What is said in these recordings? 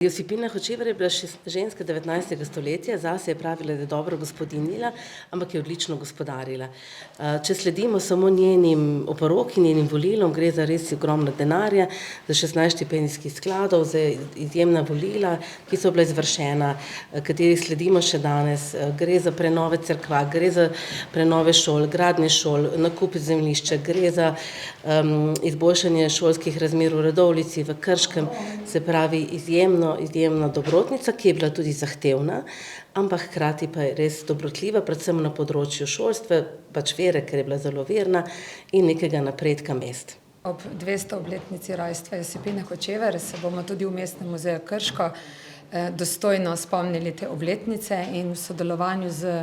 Josipina Hočevar je bila ženska 19. stoletja, zase je pravila, da je dobro gospodinjila, ampak je odlično gospodarila. Če sledimo samo njenim oporoki, njenim volilom, gre za res ogromno denarja, za 16 štipendijskih skladov, za izjemna volila, ki so bila izvršena, katerih sledimo še danes. Gre za prenove cerkva, gre za prenove šol, gradnje šol, nakup zemljišča, gre za izboljšanje šolskih razmer v Radovljici, v Krškem, se pravi izjemna dobrotnica, ki je bila tudi zahtevna, ampak hkrati pa je res dobrotljiva, predvsem na področju šolstva, pač vere, ker je bila zelo verna in nekega napredka mest. Ob 200. obletnici rojstva Josipine Hočevar se bomo tudi v Mestnem muzeju Krško dostojno spomnili te obletnice in v sodelovanju z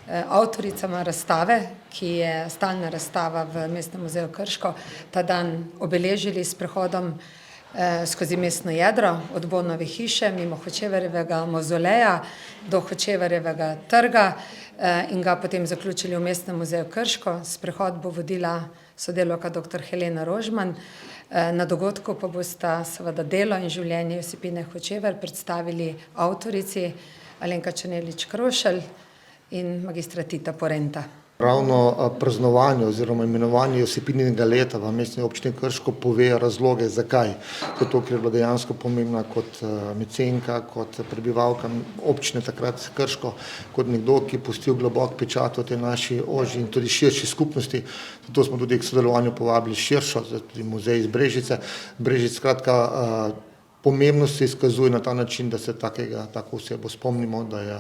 avtoricama razstave, ki je stalna razstava v Mestnem muzeju Krško, ta dan obeležili s prehodom skozi mestno jedro, od Bonove hiše, mimo Hočevarjevega mavzoleja do Hočevarjevega trga in ga potem zaključili v Mestnem muzeju Krško. Sprehod bo vodila sodelavka dr. Helena Rožman. Na dogodku pa bosta seveda delo in življenje Josipine Hočevar predstavili avtorici Alenka Černelič Krošelj in magistra Tita Porenta. Ravno praznovanje oziroma imenovanje Josipininega leta v Mestni občini Krško pove razloge, zakaj. Zato, ker je bila dejansko pomembna kot mecenka, kot prebivalka občine takrat Krško, kot nekdo, ki je pustil globok pečat v tej naši ožji in tudi širši skupnosti. Zato smo tudi k sodelovanju povabili širšo, tudi muzej iz Brežice. Brežic, skratka, pomembnost se izkazuje na ta način, da se tako osebo spomnimo, da je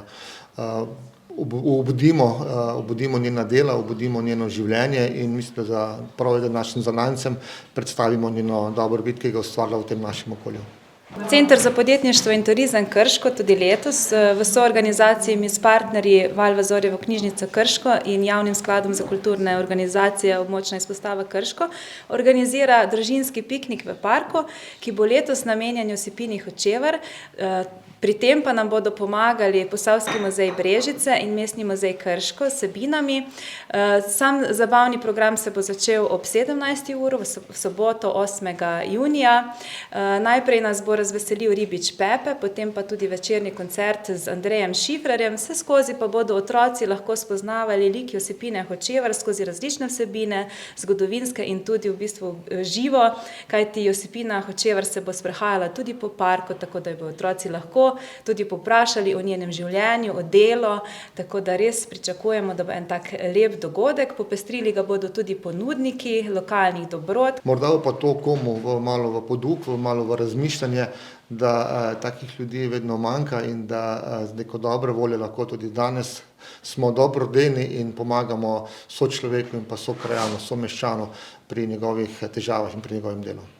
obudimo njena dela, obudimo njeno življenje in mislim, da prav je, da našim zanamcem predstavimo njeno dobrobit, ki ga ustvarila v tem našem okolju. Center za podjetništvo in turizem Krško tudi letos v soorganizaciji s partnerji Valvazorjevo knjižnico Krško in Javnim skladom za kulturne organizacije območna izpostava Krško organizira družinski piknik v parku, ki bo letos namenjen Josipini Hočevar. Pri tem pa nam bodo pomagali Posavski muzej Brežice in Mestni muzej Krško s vsebinami. Sam zabavni program se bo začel ob 17. uri v soboto 8. junija. Najprej nas bo razveselil Ribič Pepe, potem pa tudi večerni koncert z Andrejem Šifrerjem. Vseskozi pa bodo otroci lahko spoznavali lik Josipine Hočevar skozi različne vsebine, zgodovinske in tudi v bistvu živo, kajti Josipina Hočevar se bo sprehajala tudi po parku, tako da bo otroci lahko tudi poprašali o njenem življenju, o delu, tako da res pričakujemo, da bo en tak lep dogodek. Popestrili ga bodo tudi ponudniki lokalnih dobrot. Morda pa to komu malo v poduk, malo v razmišljanje, da takih ljudi vedno manjka in da z neko dobro voljo lahko tudi danes smo dobrodejni in pomagamo sočloveku in pa sokrajanu, someščanu pri njegovih težavah in pri njegovem delu.